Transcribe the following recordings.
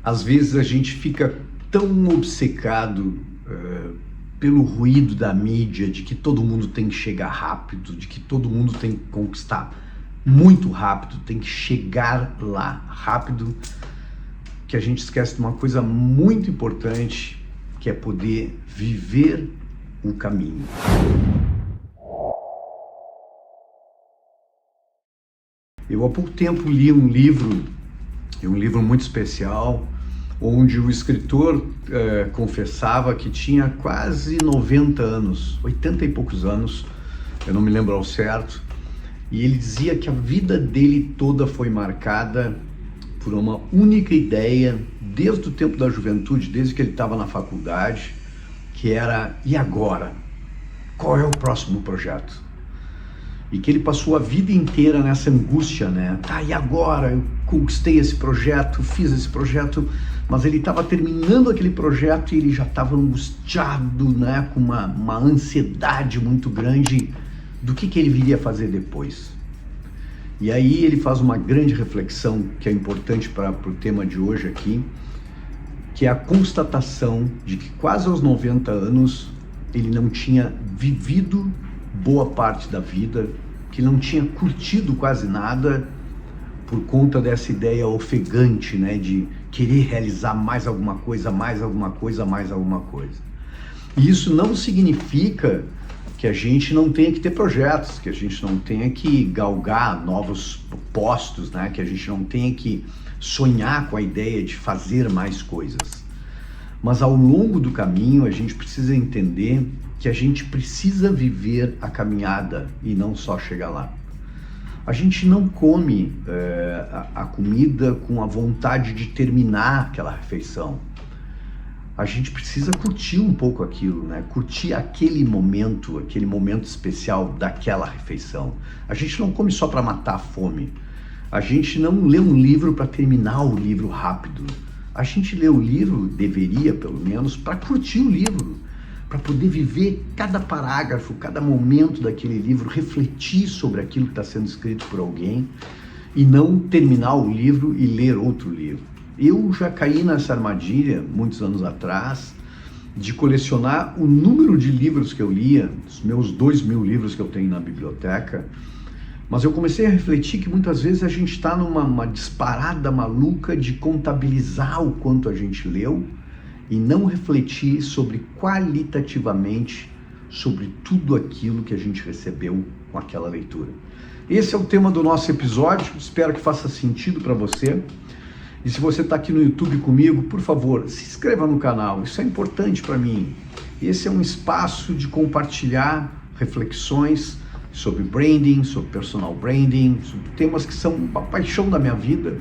Às vezes a gente fica tão obcecado pelo ruído da mídia, de que todo mundo tem que chegar rápido, de que todo mundo tem que conquistar muito rápido, tem que chegar lá rápido, que a gente esquece de uma coisa muito importante, que é poder viver o caminho. Eu há pouco tempo li um livro muito especial, onde o escritor confessava que tinha quase 90 anos, 80 e poucos anos, eu não me lembro ao certo, e ele dizia que a vida dele toda foi marcada por uma única ideia, desde o tempo da juventude, desde que ele estava na faculdade, que era: e agora? Qual é o próximo projeto? E que ele passou a vida inteira nessa angústia, né? Tá, e agora? Eu conquistei esse projeto, fiz esse projeto, mas ele estava terminando aquele projeto e ele já estava angustiado, né? Com uma ansiedade muito grande do que ele viria fazer depois. E aí ele faz uma grande reflexão que é importante para o tema de hoje aqui, que é a constatação de que quase aos 90 anos ele não tinha vivido boa parte da vida, que não tinha curtido quase nada por conta dessa ideia ofegante, né, de querer realizar mais alguma coisa, mais alguma coisa, mais alguma coisa. E isso não significa que a gente não tenha que ter projetos, que a gente não tenha que galgar novos postos, né, que a gente não tenha que sonhar com a ideia de fazer mais coisas. Mas ao longo do caminho a gente precisa entender que a gente precisa viver a caminhada e não só chegar lá. A gente não come a comida com a vontade de terminar aquela refeição. A gente precisa curtir um pouco aquilo, né? Curtir aquele momento especial daquela refeição. A gente não come só para matar a fome. A gente não lê um livro para terminar o livro rápido. A gente lê o livro, deveria pelo menos, para curtir o livro, para poder viver cada parágrafo, cada momento daquele livro, refletir sobre aquilo que está sendo escrito por alguém e não terminar o livro e ler outro livro. Eu já caí nessa armadilha, muitos anos atrás, de colecionar o número de livros que eu lia, os meus 2.000 livros que eu tenho na biblioteca, mas eu comecei a refletir que muitas vezes a gente está numa disparada maluca de contabilizar o quanto a gente leu e não refletir sobre qualitativamente sobre tudo aquilo que a gente recebeu com aquela leitura. Esse é o tema do nosso episódio, espero que faça sentido para você. E se você está aqui no YouTube comigo, por favor, se inscreva no canal, isso é importante para mim. Esse é um espaço de compartilhar reflexões sobre branding, sobre personal branding, sobre temas que são uma paixão da minha vida,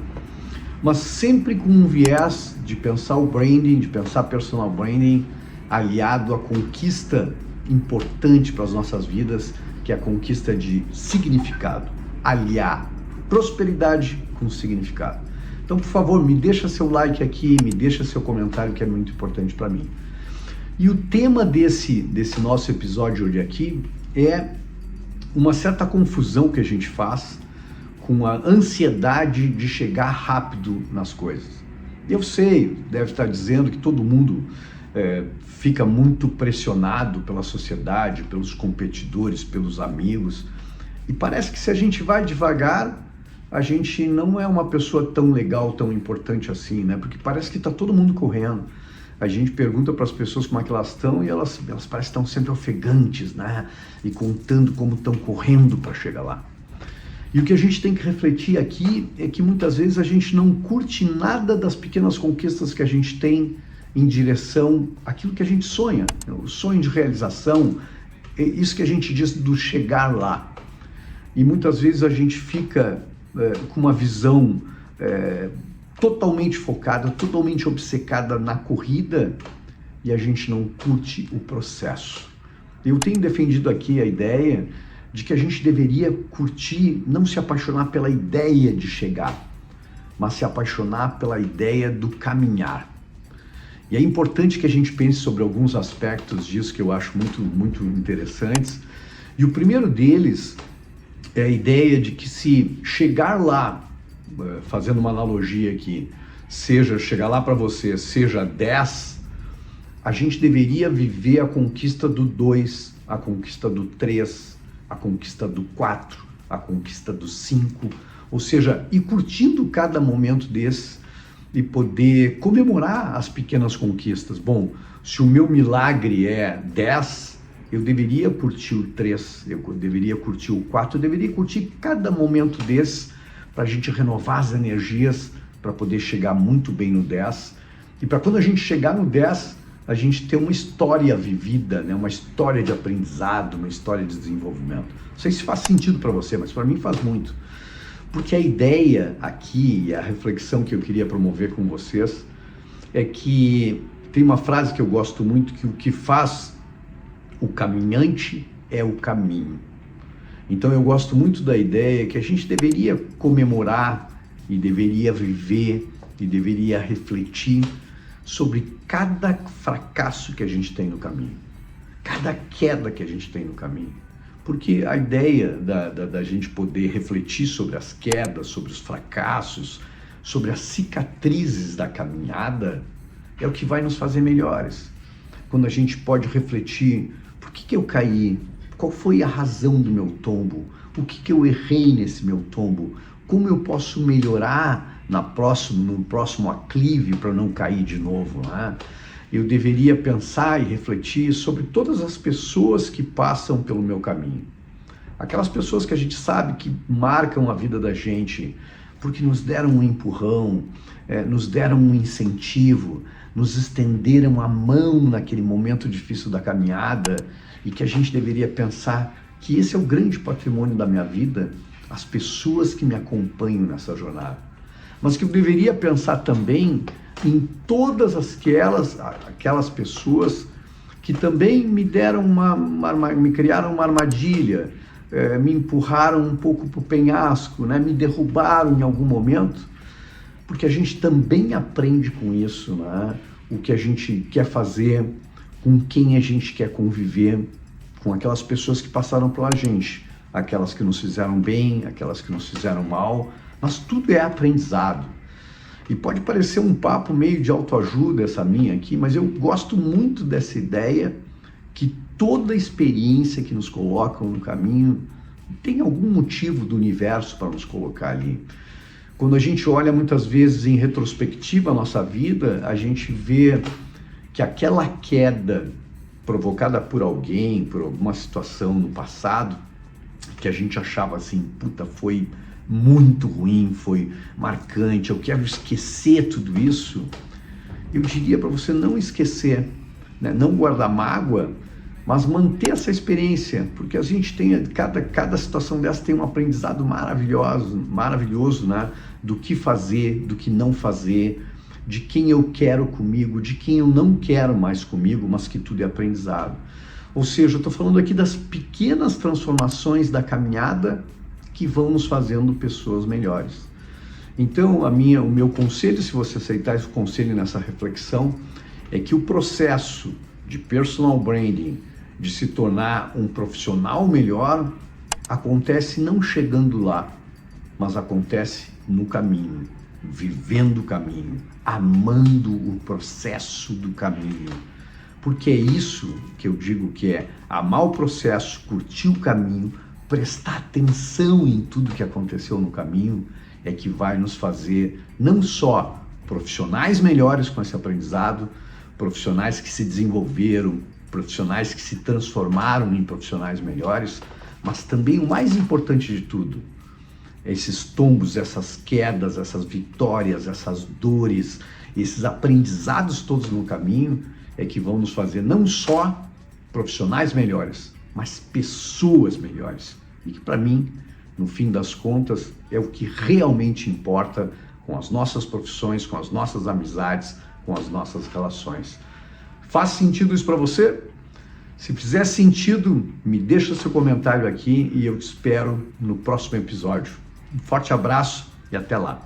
mas sempre com um viés de pensar o branding, de pensar personal branding, aliado à conquista importante para as nossas vidas, que é a conquista de significado, aliar prosperidade com significado. Então, por favor, me deixa seu like aqui, me deixa seu comentário, que é muito importante para mim. E o tema desse nosso episódio hoje aqui é uma certa confusão que a gente faz com a ansiedade de chegar rápido nas coisas. Eu sei, deve estar dizendo que todo mundo fica muito pressionado pela sociedade, pelos competidores, pelos amigos, e parece que se a gente vai devagar, a gente não é uma pessoa tão legal, tão importante assim, né? Porque parece que está todo mundo correndo. A gente pergunta para as pessoas como é que elas estão e elas parecem que estão sempre ofegantes, né? E contando como estão correndo para chegar lá. E o que a gente tem que refletir aqui é que muitas vezes a gente não curte nada das pequenas conquistas que a gente tem em direção àquilo que a gente sonha, o sonho de realização, isso que a gente diz do chegar lá. E muitas vezes a gente fica com uma visão totalmente focada, totalmente obcecada na corrida e a gente não curte o processo. Eu tenho defendido aqui a ideia de que a gente deveria curtir, não se apaixonar pela ideia de chegar, mas se apaixonar pela ideia do caminhar. E é importante que a gente pense sobre alguns aspectos disso que eu acho muito, muito interessantes. E o primeiro deles é a ideia de que se chegar lá, fazendo uma analogia aqui, seja chegar lá para você, seja 10, a gente deveria viver a conquista do 2, a conquista do 3, a conquista do 4, a conquista do 5, ou seja, ir curtindo cada momento desse e poder comemorar as pequenas conquistas. Bom, se o meu milagre é 10, eu deveria curtir o 3, eu deveria curtir o 4, eu deveria curtir cada momento desse para a gente renovar as energias para poder chegar muito bem no 10. E para quando a gente chegar no 10, a gente ter uma história vivida, né? Uma história de aprendizado, uma história de desenvolvimento. Não sei se faz sentido para você, mas para mim faz muito. Porque a ideia aqui, a reflexão que eu queria promover com vocês, é que tem uma frase que eu gosto muito, que o que faz o caminhante é o caminho. Então eu gosto muito da ideia que a gente deveria comemorar e deveria viver e deveria refletir sobre cada fracasso que a gente tem no caminho, cada queda que a gente tem no caminho. Porque a ideia da gente poder refletir sobre as quedas, sobre os fracassos, sobre as cicatrizes da caminhada, é o que vai nos fazer melhores. Quando a gente pode refletir, por que eu caí? Qual foi a razão do meu tombo? O que eu errei nesse meu tombo? Como eu posso melhorar no próximo aclive para não cair de novo, né? Eu deveria pensar e refletir sobre todas as pessoas que passam pelo meu caminho. Aquelas pessoas que a gente sabe que marcam a vida da gente, porque nos deram um empurrão, nos deram um incentivo, nos estenderam a mão naquele momento difícil da caminhada, e que a gente deveria pensar que esse é o grande patrimônio da minha vida, as pessoas que me acompanham nessa jornada. Mas que eu deveria pensar também em todas aquelas pessoas que também me deram me criaram uma armadilha, me empurraram um pouco para o penhasco, né? Me derrubaram em algum momento, porque a gente também aprende com isso, né? O que a gente quer fazer, com quem a gente quer conviver, com aquelas pessoas que passaram pela gente, aquelas que nos fizeram bem, aquelas que nos fizeram mal, mas tudo é aprendizado. E pode parecer um papo meio de autoajuda essa minha aqui, mas eu gosto muito dessa ideia que toda experiência que nos colocam no caminho tem algum motivo do universo para nos colocar ali. Quando a gente olha muitas vezes em retrospectiva a nossa vida, a gente vê que aquela queda provocada por alguém, por alguma situação no passado, que a gente achava assim, puta, foi muito ruim, foi marcante, eu quero esquecer tudo isso, eu diria para você não esquecer, né? Não guardar mágoa, mas manter essa experiência, porque a gente tem, cada situação dessa tem um aprendizado maravilhoso, né? Do que fazer, do que não fazer, de quem eu quero comigo, de quem eu não quero mais comigo, mas que tudo é aprendizado. Ou seja, eu estou falando aqui das pequenas transformações da caminhada que vão nos fazendo pessoas melhores. Então, o meu conselho, se você aceitar esse conselho nessa reflexão, é que o processo de personal branding, de se tornar um profissional melhor, acontece não chegando lá, mas acontece no caminho, vivendo o caminho, amando o processo do caminho. Porque é isso que eu digo que é amar o processo, curtir o caminho, prestar atenção em tudo que aconteceu no caminho, é que vai nos fazer não só profissionais melhores com esse aprendizado, profissionais que se desenvolveram, profissionais que se transformaram em profissionais melhores, mas também o mais importante de tudo, esses tombos, essas quedas, essas vitórias, essas dores, esses aprendizados todos no caminho, é que vão nos fazer não só profissionais melhores, mas pessoas melhores. E que para mim, no fim das contas, é o que realmente importa com as nossas profissões, com as nossas amizades, com as nossas relações. Faz sentido isso para você? Se fizer sentido, me deixa seu comentário aqui e eu te espero no próximo episódio. Um forte abraço e até lá!